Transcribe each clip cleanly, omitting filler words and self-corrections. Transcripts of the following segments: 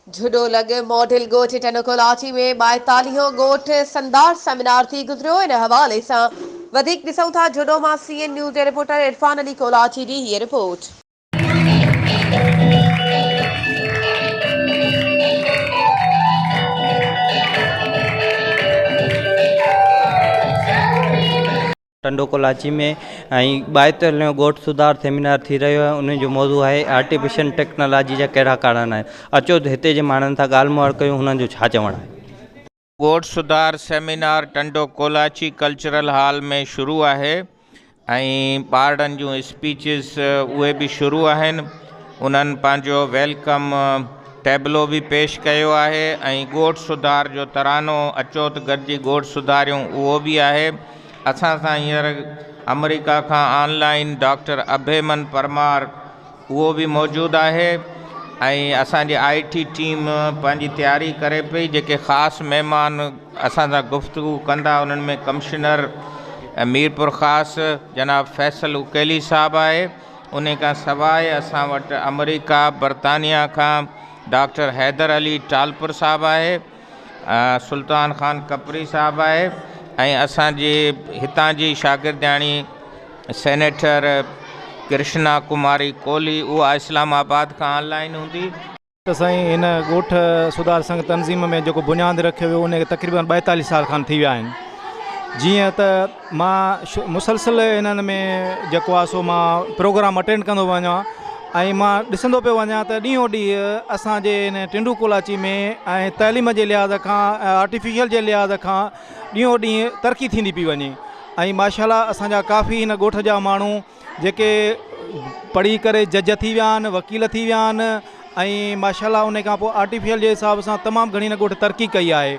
जुडो लॻ मॉडल ॻोठ टनो कोलाची में 42 ॻोठ संदार सेमिनार थी गुज़रियो। इन हवाले सां वधीक ॾिसूं था जुडो मां CN न्यूज़ जे रिपोर्टर इरफान अली कोलाची जी हीअ रिपोर्ट। टंडो कोलाची में 42 ॻोठ सुधार सेमिनार थी रहियो आहे। उन जो मौज़ू आहे आर्टिफिशियल टेक्नोलॉजी जा कहिड़ा कारण आहिनि। अचो हिते जे माण्हुनि सां ॻाल्हि मुआर कयूं, हुननि जो छा चवणु आहे। ॻोठ सुधार सेमिनार टंडो कोलाची कल्चरल हॉल में शुरू आहे ऐं ॿारनि जूं स्पीचिस उहे बि शुरू आहिनि। उन्हनि पंहिंजो वेलकम टेबलो बि पेश कयो आहे ऐं ॻोठ सुधार जो तरानो अचो त गॾिजी ॻोठ सुधारियूं उहो बि आहे। असां सां हींअर अमेरिका खां ऑनलाइन डॉक्टर अभयमन परमार उहो बि मौजूदु आहे ऐं असांजी IT टीम पंहिंजी तयारी करे पई। जेके ख़ासि महिमान असां सां गुफ़्तगू कंदा उन्हनि में कमिश्नर मीरपुर ख़ासि जनाब फैसल उकेली साहब आहे। उन खां सवाइ असां वटि अमेरिका बरतानिया खां डॉक्टर हैदर अली टालपुर साहब आहे, सुल्तान खान कपरी साहब आहे ऐं असांजे हितां जी शागिर्दियाणी सेनेटर कृष्णा कुमारी कोहली उहा इस्लामाबाद खां ऑनलाइन हूंदी। त साईं हिन ॻोठ सुधार संघ तंज़ीम में जेको बुनियाद रखियो वियो उन खे तक़रीबन 42 साल खनि थी विया आहिनि। जीअं त मां मुसलसिल इन्हनि में जेको आहे सो मां प्रोग्राम अटेंड कंदो वञा ऐं मां ॾिसंदो पियो वञा त ॾींहों ॾींहुं असांजे इन टंडो कोलाची में ऐं तइलीम जे लिहाज़ खां आर्टिफिशियल जे लिहाज़ खां ॾींहों ॾींहुं तरक़ी थींदी पई वञे ऐं माशाल्लाह असांजा काफ़ी हिन ॻोठ जा माण्हू जेके पढ़ी करे जज थी विया आहिनि, वकील थी विया आहिनि ऐं माशाल्लाह उन खां पोइ आर्टिफिशियल जे हिसाब सां तमामु घणी हिन ॻोठ तरक़ी कई आहे।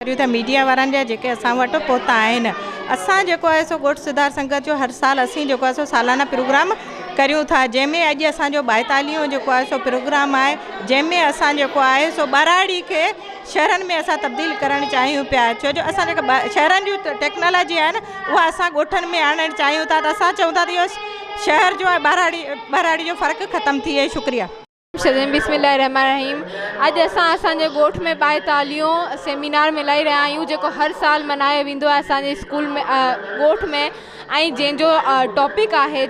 त मीडिया वारनि जा जेके असां वटि पहुता आहिनि, असां जेको आहे सो ॻोठ सुधार संघ जो हर साल असीं जेको आहे सो सालाना प्रोग्राम करियूं था, जंहिंमें अॼु असांजो 42 जेको आहे सो प्रोग्राम आहे, जंहिंमें असां जेको आहे सो ॿराड़ी खे शहरनि में असां तब्दील करणु चाहियूं पिया। छो जो असां जेका शहरनि जूं टेक्नोलॉजी आहे न उहा असां ॻोठनि में आणणु चाहियूं था। त असां चऊं था त इहो शहर जो आहे ॿराड़ी जो फ़र्क़ु ख़तमु थी वियो। शुक्रिया। बिस्मिल्लाहिर्रहमानिर्रहीम। अॼु असांजे ॻोठ में 42 सेमिनार मिलाई रहिया आहियूं जेको हर साल मल्हायो वेंदो आहे असांजे स्कूल में ॻोठ में ऐं जंहिंजो टॉपिक आहे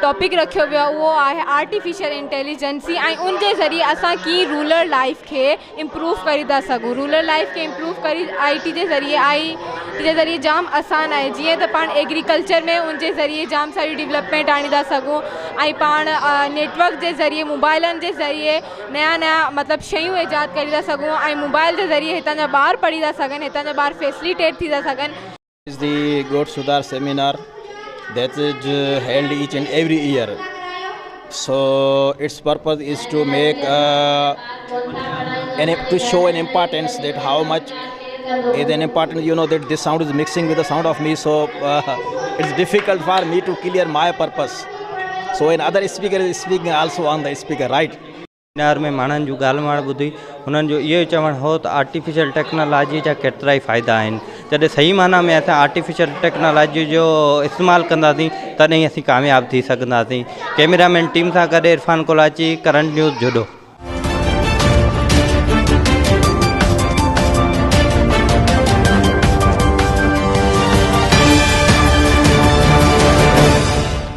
टॉपिक रखियो वियो आहे उहो आहे आर्टिफिशियल इंटेलिजेंसी ऐं उन जे ज़रिए असां कीअं रूरल लाइफ खे इम्प्रूव करे था सघूं। रूरल लाइफ खे इम्प्रूव करी IT जे ज़रिए जाम आसान आहे। जीअं त पाण एग्रीकल्चर में उन जे ज़रिए जाम सारी डेवलपमेंट आणे था सघूं ऐं पाण नेटवर्क जे ज़रिए मोबाइलनि जे ज़रिए नया मतिलबु शयूं ईजाद करे था सघूं ऐं मोबाइल जे ज़रिए हितां जा ॿार पढ़ी था सघनि, हितां जा ॿार फैसिलिटेट थी था सघनि। Is the ॻोठ सुधार seminar that is held each and every year. So its purpose is to make to show an importance that how much is an important. You know that this sound is mixing with the sound of me, so it's difficult for me to clear my purpose. So another speaker is speaking also on the speaker, right? Seminar में माण्हुनि जूं ॻाल्हि मार ॿुधी हुननि जो इहो चवणु हो त आर्टिफिशियल टेक्नोलॉजी जा केतिरा ई फ़ाइदा आहिनि। जॾहिं सही माना में असां आर्टिफिशियल टेक्नोलॉजी जो इस्तेमालु कंदासीं तॾहिं असीं कामयाबु थी सघंदासीं। कैमरामैन टीम सां गॾु इरफान कोलाची, करंट न्यूज़ जुडो।